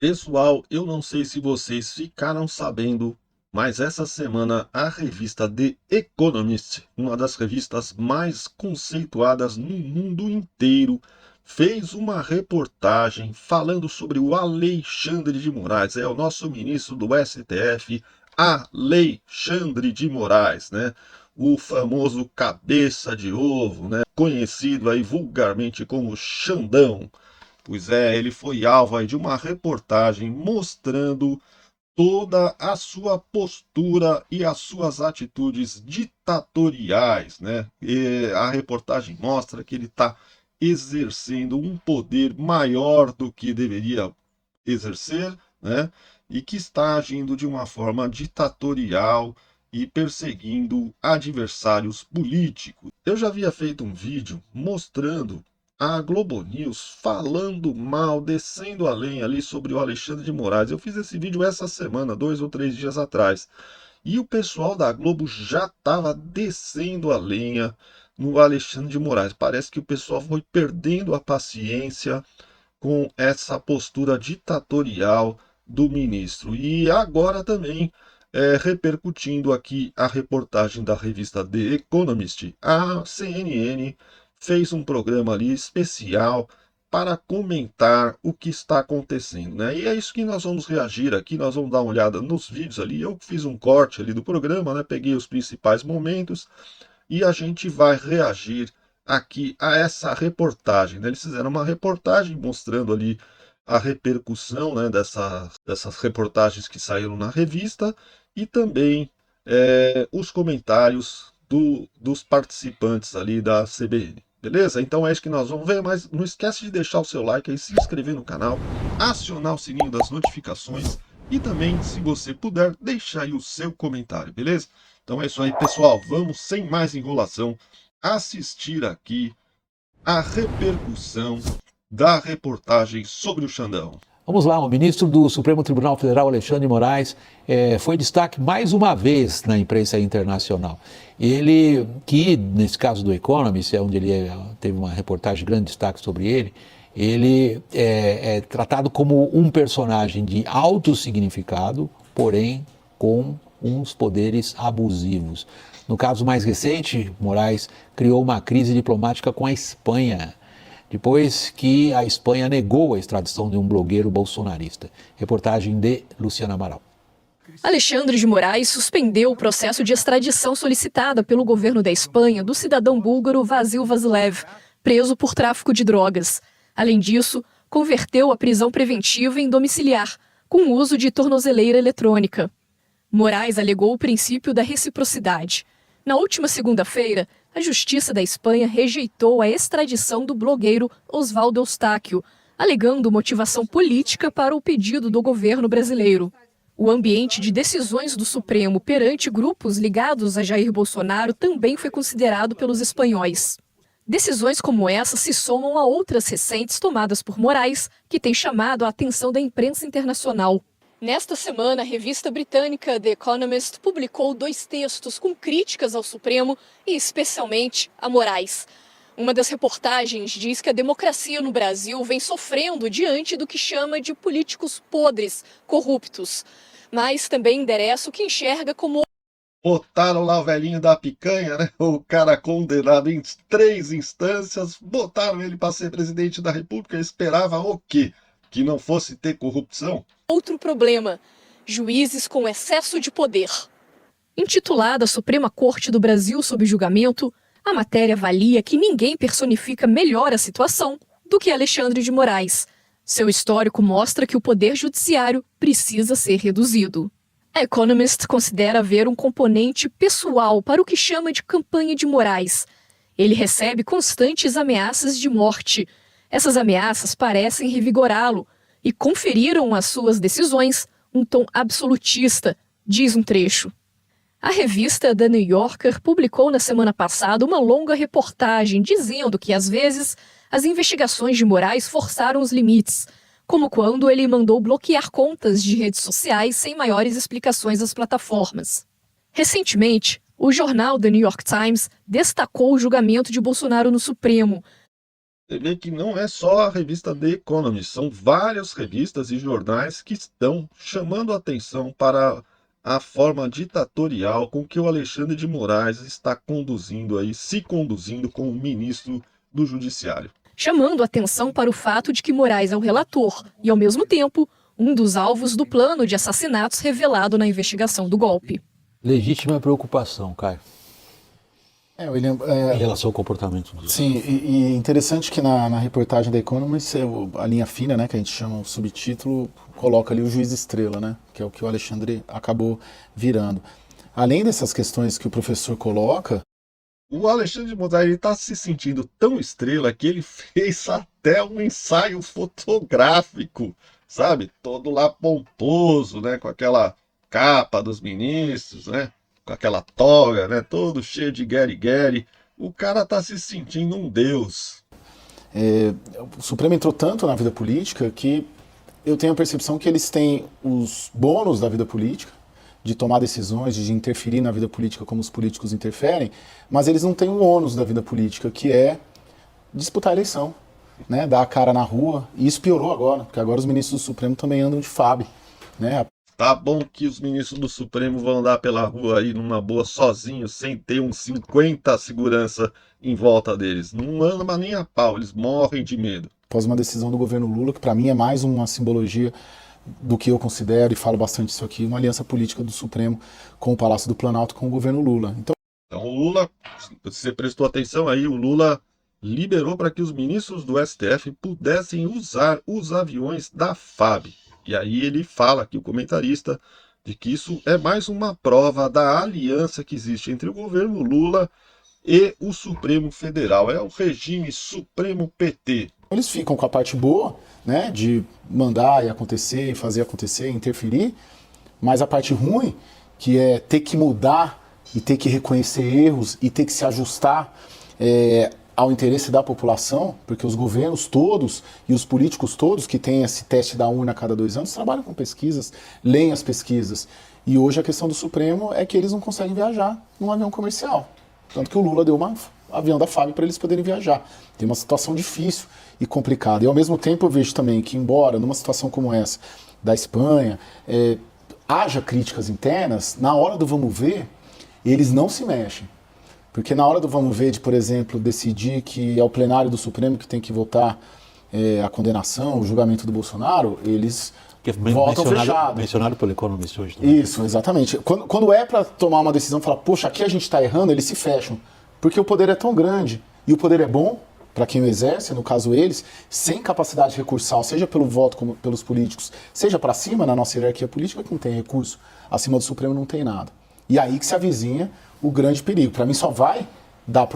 Pessoal, eu não sei se vocês ficaram sabendo, mas essa semana a revista The Economist, uma das revistas mais conceituadas no mundo inteiro, fez uma reportagem falando sobre o Alexandre de Moraes, é o nosso ministro do STF, Alexandre de Moraes, né? O famoso cabeça de ovo, né? Conhecido aí vulgarmente como Xandão. Pois é, ele foi alvo aí de uma reportagem mostrando toda a sua postura e as suas atitudes ditatoriais, né? E a reportagem mostra que ele está exercendo um poder maior do que deveria exercer, né? E que está agindo de uma forma ditatorial e perseguindo adversários políticos. Eu já havia feito um vídeo mostrando a Globo News falando mal, descendo a lenha ali sobre o Alexandre de Moraes. Eu fiz esse vídeo essa semana, 2 ou 3 dias atrás. E o pessoal da Globo já estava descendo a lenha no Alexandre de Moraes. Parece que o pessoal foi perdendo a paciência com essa postura ditatorial do ministro. E agora também, repercutindo aqui a reportagem da revista The Economist, a CNN fez um programa ali especial para comentar o que está acontecendo, né? E é isso que nós vamos reagir aqui, nós vamos dar uma olhada nos vídeos ali. Eu fiz um corte ali do programa, né? Peguei os principais momentos e a gente vai reagir aqui a essa reportagem, né? Eles fizeram uma reportagem mostrando ali a repercussão, né, dessas reportagens que saíram na revista e também os comentários dos participantes ali da CBN. Beleza? Então é isso que nós vamos ver, mas não esquece de deixar o seu like aí, se inscrever no canal, acionar o sininho das notificações e também, se você puder, deixar aí o seu comentário, beleza? Então é isso aí, pessoal. Vamos, sem mais enrolação, assistir aqui a repercussão da reportagem sobre o Xandão. Vamos lá, o ministro do Supremo Tribunal Federal, Alexandre de Moraes, foi destaque mais uma vez na imprensa internacional. Ele, que nesse caso do Economist, onde ele teve uma reportagem de grande destaque sobre ele é tratado como um personagem de alto significado, porém com uns poderes abusivos. No caso mais recente, Moraes criou uma crise diplomática com a Espanha, depois que a Espanha negou a extradição de um blogueiro bolsonarista. Reportagem de Luciana Amaral. Alexandre de Moraes suspendeu o processo de extradição solicitada pelo governo da Espanha do cidadão búlgaro Vasil Vasilev, preso por tráfico de drogas. Além disso, converteu a prisão preventiva em domiciliar, com o uso de tornozeleira eletrônica. Moraes alegou o princípio da reciprocidade. Na última segunda-feira, a Justiça da Espanha rejeitou a extradição do blogueiro Osvaldo Eustáquio, alegando motivação política para o pedido do governo brasileiro. O ambiente de decisões do Supremo perante grupos ligados a Jair Bolsonaro também foi considerado pelos espanhóis. Decisões como essa se somam a outras recentes tomadas por Moraes, que tem chamado a atenção da imprensa internacional. Nesta semana, a revista britânica The Economist publicou 2 textos com críticas ao Supremo e especialmente a Moraes. Uma das reportagens diz que a democracia no Brasil vem sofrendo diante do que chama de políticos podres, corruptos, mas também endereça o que enxerga como... Botaram lá o velhinho da picanha, né? O cara condenado em 3 instâncias, botaram ele para ser presidente da República, esperava o quê? Que não fosse ter corrupção? Outro problema: juízes com excesso de poder. Intitulada Suprema Corte do Brasil sob julgamento, a matéria avalia que ninguém personifica melhor a situação do que Alexandre de Moraes. Seu histórico mostra que o poder judiciário precisa ser reduzido. A Economist considera haver um componente pessoal para o que chama de campanha de Moraes. Ele recebe constantes ameaças de morte. Essas ameaças parecem revigorá-lo e conferiram às suas decisões um tom absolutista, diz um trecho. A revista The New Yorker publicou na semana passada uma longa reportagem dizendo que, às vezes, as investigações de Moraes forçaram os limites, como quando ele mandou bloquear contas de redes sociais sem maiores explicações às plataformas. Recentemente, o jornal The New York Times destacou o julgamento de Bolsonaro no Supremo. Você vê que não é só a revista The Economist, são várias revistas e jornais que estão chamando a atenção para a forma ditatorial com que o Alexandre de Moraes está conduzindo aí, se conduzindo como ministro do Judiciário. Chamando atenção para o fato de que Moraes é o relator e, ao mesmo tempo, um dos alvos do plano de assassinatos revelado na investigação do golpe. Legítima preocupação, Caio, William, em relação ao comportamento dos... sim, e interessante que na reportagem da Economist, a linha fina, né, que a gente chama o subtítulo, coloca ali o juiz estrela, né, que é o que o Alexandre acabou virando. Além dessas questões que o professor coloca, O Alexandre de Moraes está se sentindo tão estrela que ele fez até um ensaio fotográfico, sabe? Todo lá pomposo, né? Com aquela capa dos ministros, né? Com aquela toga, né? Todo cheio de gueri-gueri. O cara tá se sentindo um deus. o Supremo entrou tanto na vida política que eu tenho a percepção que eles têm os bônus da vida política, de tomar decisões, de interferir na vida política como os políticos interferem, mas eles não têm o ônus da vida política, que é disputar a eleição, né, dar a cara na rua. E isso piorou agora, porque agora os ministros do Supremo também andam de FAB, né? Tá bom que os ministros do Supremo vão andar pela rua aí numa boa sozinhos, sem ter uns 50 segurança em volta deles. Não anda nem a pau, eles morrem de medo. Após uma decisão do governo Lula, que para mim é mais uma simbologia do que eu considero, e falo bastante isso aqui, uma aliança política do Supremo com o Palácio do Planalto, com o governo Lula. Então, Então o Lula, se você prestou atenção aí, o Lula liberou para que os ministros do STF pudessem usar os aviões da FAB. E aí ele fala aqui, o comentarista, de que isso é mais uma prova da aliança que existe entre o governo Lula e o Supremo Federal. É o regime Supremo PT. eles ficam com a parte boa, né, de mandar e acontecer, e fazer acontecer, interferir, mas a parte ruim, que é ter que mudar e ter que reconhecer erros e ter que se ajustar ao interesse da população, porque os governos todos e os políticos todos que têm esse teste da urna a cada 2 anos trabalham com pesquisas, leem as pesquisas. E hoje a questão do Supremo é que eles não conseguem viajar num avião comercial. Tanto que o Lula deu um avião da FAB para eles poderem viajar. Tem uma situação difícil e complicada. E ao mesmo tempo eu vejo também que, embora numa situação como essa da Espanha, haja críticas internas, na hora do vamos ver, eles não se mexem. Porque na hora do vamos ver, de, por exemplo, decidir que é o plenário do Supremo que tem que votar a condenação, o julgamento do Bolsonaro, eles votam fechado. Mencionado pelo Economist hoje também. Isso, exatamente. Quando é para tomar uma decisão, falar, poxa, aqui a gente está errando, eles se fecham. Porque o poder é tão grande e o poder é bom para quem o exerce, no caso eles, sem capacidade recursal, seja pelo voto como pelos políticos, seja para cima na nossa hierarquia política, que não tem recurso, acima do Supremo não tem nada. E aí que se avizinha o grande perigo. Para mim só vai dar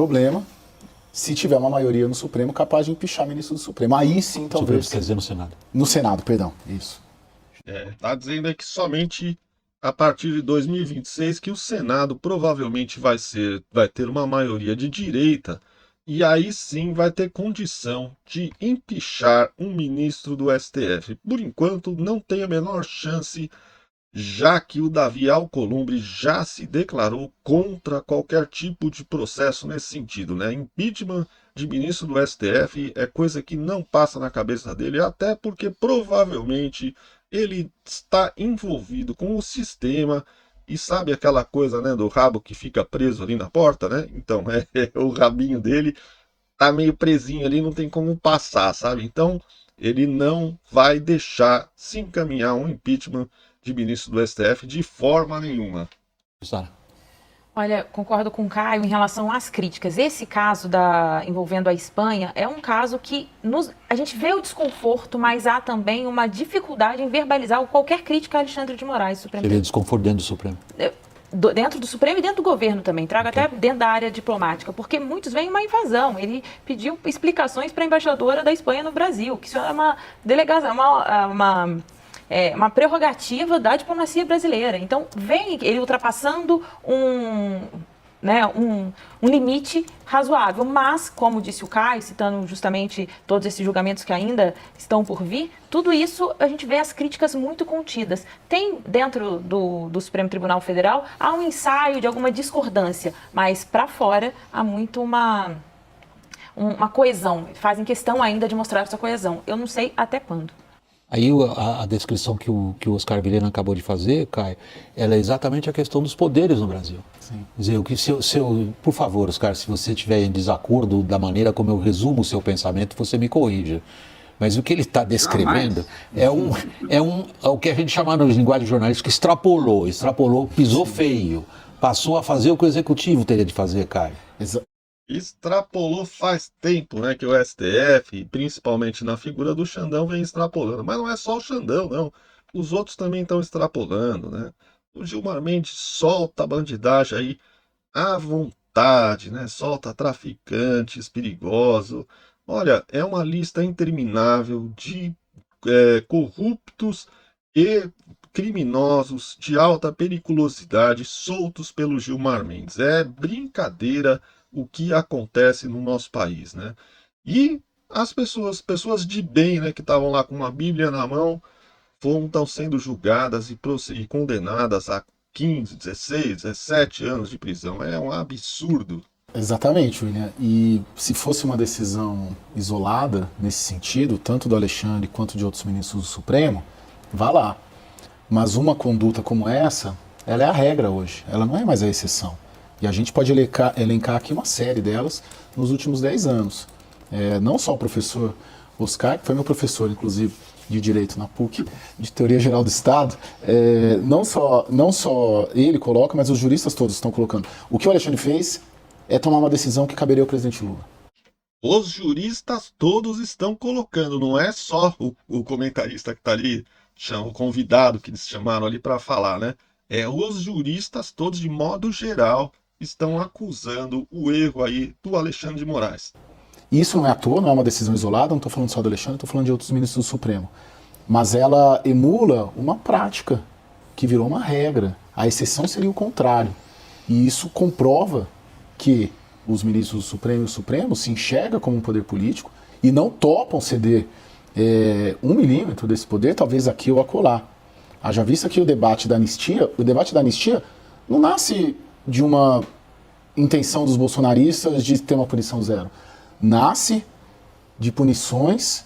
se tiver uma maioria no Supremo capaz de empichar ministro do Supremo. Aí sim, talvez. Supremo, quer dizer, no Senado. No Senado, perdão. Isso. Tá dizendo aí que somente a partir de 2026 que o Senado provavelmente vai ter uma maioria de direita e aí sim vai ter condição de empichar um ministro do STF. Por enquanto não tem a menor chance, já que o Davi Alcolumbre já se declarou contra qualquer tipo de processo nesse sentido, né? Impeachment de ministro do STF é coisa que não passa na cabeça dele, até porque provavelmente ele está envolvido com o sistema e sabe aquela coisa, né, do rabo que fica preso ali na porta, né? Então, o rabinho dele tá meio presinho ali, não tem como passar, sabe? Então, ele não vai deixar se encaminhar um impeachment de ministro do STF de forma nenhuma. Sara. Olha, concordo com o Caio em relação às críticas. Esse caso envolvendo a Espanha é um caso que a gente vê o desconforto, mas há também uma dificuldade em verbalizar qualquer crítica a Alexandre de Moraes. Seria desconforto dentro do Supremo? Dentro do Supremo e dentro do governo também, trago até dentro da área diplomática, porque muitos veem uma invasão. Ele pediu explicações para a embaixadora da Espanha no Brasil, que isso é uma delegação, uma prerrogativa da diplomacia brasileira. Então, vem ele ultrapassando um limite razoável. Mas, como disse o Caio, citando justamente todos esses julgamentos que ainda estão por vir, tudo isso a gente vê as críticas muito contidas. Tem, dentro do Supremo Tribunal Federal, há um ensaio de alguma discordância, mas para fora há muito uma coesão, fazem questão ainda de mostrar essa coesão. Eu não sei até quando. Aí a descrição que o Oscar Vilhena acabou de fazer, Caio, ela é exatamente a questão dos poderes no Brasil. Sim. Quer dizer, por favor, Oscar, se você estiver em desacordo da maneira como eu resumo o seu pensamento, você me corrija. Mas o que ele está descrevendo é o que a gente chama na linguagem jornalística extrapolou, pisou feio, passou a fazer o que o executivo teria de fazer, Caio. Extrapolou faz tempo, né, que o STF, principalmente na figura do Xandão, vem extrapolando. Mas não é só o Xandão, não. Os outros também estão extrapolando, né? O Gilmar Mendes solta a bandidagem aí à vontade, né? Solta traficantes perigosos. Olha, é uma lista interminável de corruptos e criminosos de alta periculosidade soltos pelo Gilmar Mendes. É brincadeira o que acontece no nosso país, né? E as pessoas de bem, né, que estavam lá com uma Bíblia na mão, estão sendo julgadas e condenadas a 15, 16, 17 anos de prisão. É um absurdo. Exatamente, William. E se fosse uma decisão isolada nesse sentido, tanto do Alexandre quanto de outros ministros do Supremo, vá lá. Mas uma conduta como essa, ela é a regra hoje, ela não é mais a exceção. E a gente pode elencar aqui uma série delas nos últimos 10 anos. Não só o professor Oscar, que foi meu professor, inclusive, de Direito na PUC, de Teoria Geral do Estado, não só ele coloca, mas os juristas todos estão colocando. O que o Alexandre fez é tomar uma decisão que caberia ao presidente Lula. Os juristas todos estão colocando, não é só o comentarista que está ali, o convidado que eles chamaram ali para falar, né? Os juristas todos, de modo geral, estão acusando o erro aí do Alexandre de Moraes. Isso não é à toa, não é uma decisão isolada, não estou falando só do Alexandre, estou falando de outros ministros do Supremo. Mas ela emula uma prática que virou uma regra. A exceção seria o contrário. E isso comprova que os ministros do Supremo e o Supremo se enxergam como um poder político e não topam ceder 1 milímetro desse poder, talvez aqui ou acolá. Haja vista que o debate da anistia não nasce de uma intenção dos bolsonaristas de ter uma punição zero. Nasce de punições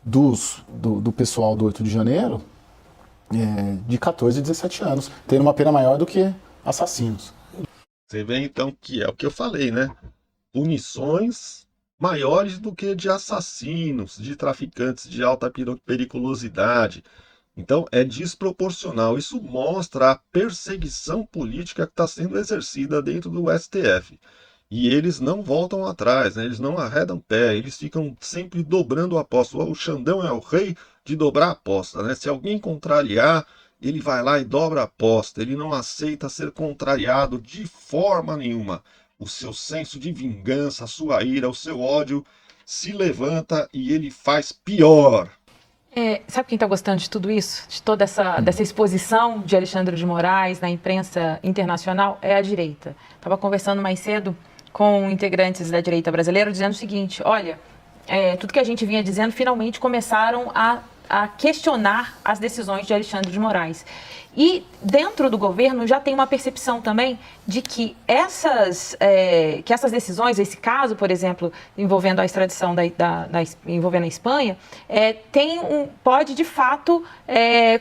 do pessoal do 8 de janeiro de 14 e 17 anos, tendo uma pena maior do que assassinos. Você vê então que é o que eu falei, né? Punições maiores do que de assassinos, de traficantes de alta periculosidade. Então é desproporcional. Isso mostra a perseguição política que está sendo exercida dentro do STF. E eles não voltam atrás, né? Eles não arredam pé, eles ficam sempre dobrando a aposta. O Xandão é o rei de dobrar a aposta, né? Se alguém contrariar, ele vai lá e dobra a aposta. Ele não aceita ser contrariado de forma nenhuma. O seu senso de vingança, a sua ira, o seu ódio se levanta e ele faz pior. Sabe quem está gostando de tudo isso? De toda dessa exposição de Alexandre de Moraes na imprensa internacional? É a direita. Estava conversando mais cedo com integrantes da direita brasileira dizendo o seguinte: olha, tudo que a gente vinha dizendo finalmente começaram a questionar as decisões de Alexandre de Moraes. E dentro do governo já tem uma percepção também de que essas decisões, esse caso, por exemplo, envolvendo a extradição envolvendo a Espanha, pode de fato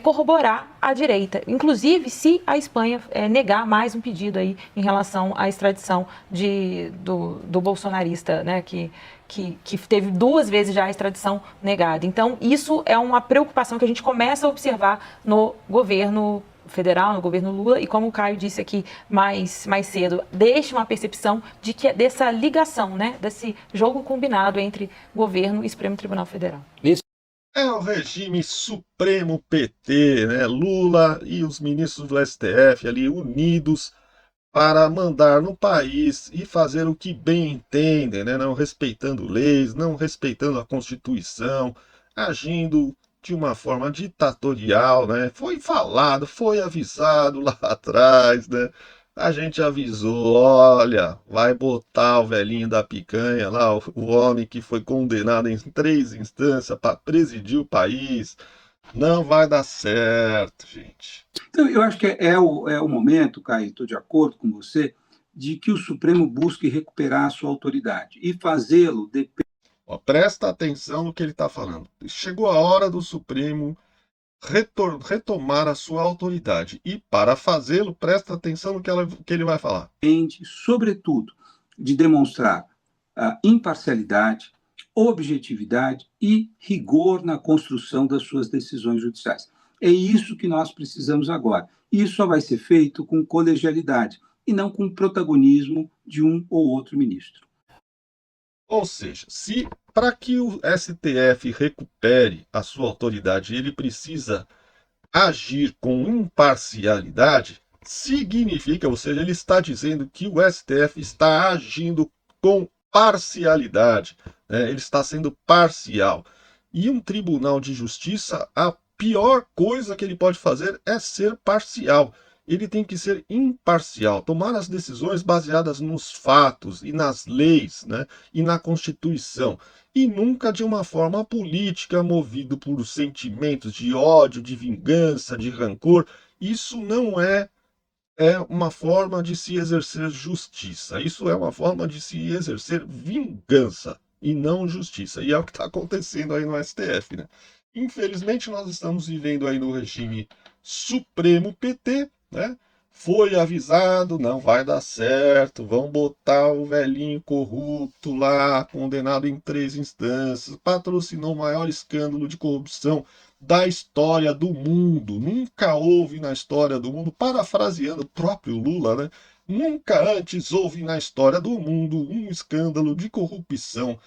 corroborar a direita. Inclusive, se a Espanha negar mais um pedido aí em relação à extradição do bolsonarista, né, que teve 2 vezes já a extradição negada. Então, isso é uma preocupação que a gente começa a observar no governo federal, no governo Lula, e como o Caio disse aqui mais cedo, deixa uma percepção dessa ligação, né, desse jogo combinado entre governo e Supremo Tribunal Federal. É o regime Supremo PT, né? Lula e os ministros do STF ali unidos para mandar no país e fazer o que bem entendem, né? Não respeitando leis, não respeitando a Constituição, agindo de uma forma ditatorial, né? Foi falado, foi avisado lá atrás, né? A gente avisou, olha, vai botar o velhinho da picanha lá, o homem que foi condenado em 3 instâncias para presidir o país. Não vai dar certo, gente. Então, eu acho que é o momento, Caio, estou de acordo com você, de que o Supremo busque recuperar a sua autoridade. E fazê-lo depende. Presta atenção no que ele está falando. Chegou a hora do Supremo retomar a sua autoridade. E para fazê-lo, presta atenção no que ele vai falar. Depende, sobretudo, de demonstrar imparcialidade, objetividade e rigor na construção das suas decisões judiciais. É isso que nós precisamos agora. Isso só vai ser feito com colegialidade e não com protagonismo de um ou outro ministro. Ou seja, se para que o STF recupere a sua autoridade, ele precisa agir com imparcialidade, significa, ou seja, ele está dizendo que o STF está agindo com parcialidade, né? Ele está sendo parcial. E um tribunal de justiça, a pior coisa que ele pode fazer é ser parcial. Ele tem que ser imparcial, tomar as decisões baseadas nos fatos e nas leis, né? E na Constituição. E nunca de uma forma política, movido por sentimentos de ódio, de vingança, de rancor. Isso não é uma forma de se exercer justiça. Isso é uma forma de se exercer vingança e não justiça. E é o que está acontecendo aí no STF, né? Infelizmente, nós estamos vivendo aí no regime Supremo PT, né? Foi avisado, não vai dar certo, vão botar o velhinho corrupto lá, condenado em 3 instâncias, patrocinou o maior escândalo de corrupção da história do mundo. Nunca houve na história do mundo, parafraseando o próprio Lula, né? Nunca antes houve na história do mundo um escândalo de corrupção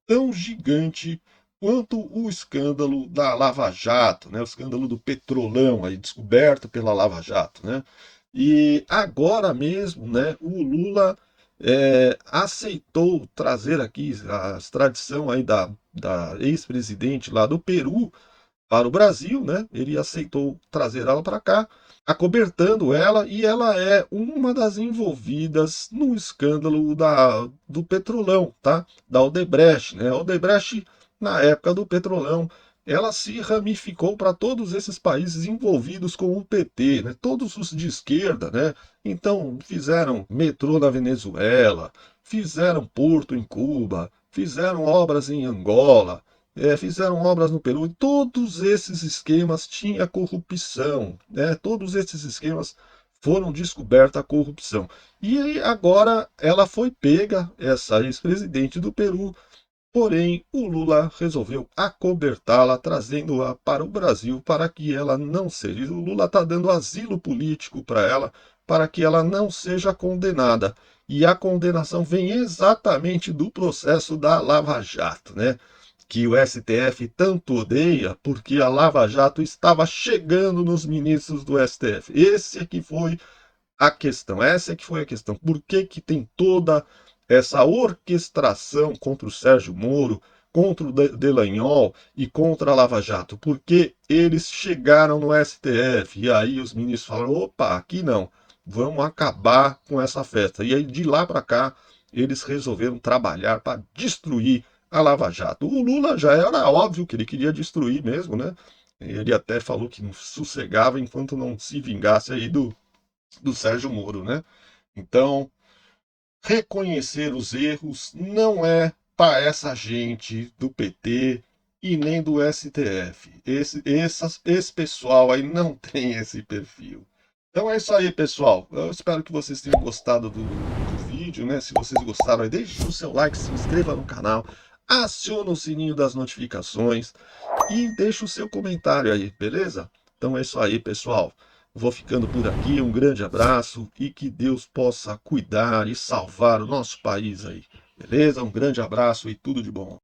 tão gigante quanto o escândalo da Lava Jato, né? O escândalo do Petrolão, aí, descoberto pela Lava Jato, né? E agora mesmo, né, o Lula aceitou trazer aqui a extradição aí da ex-presidente lá do Peru para o Brasil, né? Ele aceitou trazer ela para cá, acobertando ela, e ela é uma das envolvidas no escândalo do Petrolão, tá? Da Odebrecht, né? A Odebrecht, na época do Petrolão, ela se ramificou para todos esses países envolvidos com o PT, né? Todos os de esquerda, né? Então fizeram metrô na Venezuela, fizeram porto em Cuba, fizeram obras em Angola, fizeram obras no Peru. E todos esses esquemas tinham corrupção, né? Todos esses esquemas foram descoberta a corrupção. E aí agora ela foi pega, essa ex-presidente do Peru. Porém, o Lula resolveu acobertá-la, trazendo-a para o Brasil para que ela não seja. O Lula está dando asilo político para ela, para que ela não seja condenada. E a condenação vem exatamente do processo da Lava Jato, né? Que o STF tanto odeia, porque a Lava Jato estava chegando nos ministros do STF. Esse é que foi a questão. Essa é que foi a questão. Por que que tem toda essa orquestração contra o Sérgio Moro, contra o Dallagnol e contra a Lava Jato? Porque eles chegaram no STF e aí os ministros falaram: opa, aqui não, vamos acabar com essa festa. E aí de lá para cá eles resolveram trabalhar para destruir a Lava Jato. O Lula já era óbvio que ele queria destruir mesmo, né? Ele até falou que não sossegava enquanto não se vingasse aí do Sérgio Moro, né? Então, reconhecer os erros não é para essa gente do PT e nem do STF. Esse pessoal aí não tem esse perfil. Então é isso aí, pessoal. Eu espero que vocês tenham gostado do vídeo, né? Se vocês gostaram, aí deixe o seu like, se inscreva no canal, aciona o sininho das notificações e deixe o seu comentário aí, beleza? Então é isso aí, pessoal. Vou ficando por aqui, um grande abraço e que Deus possa cuidar e salvar o nosso país aí, beleza? Um grande abraço e tudo de bom.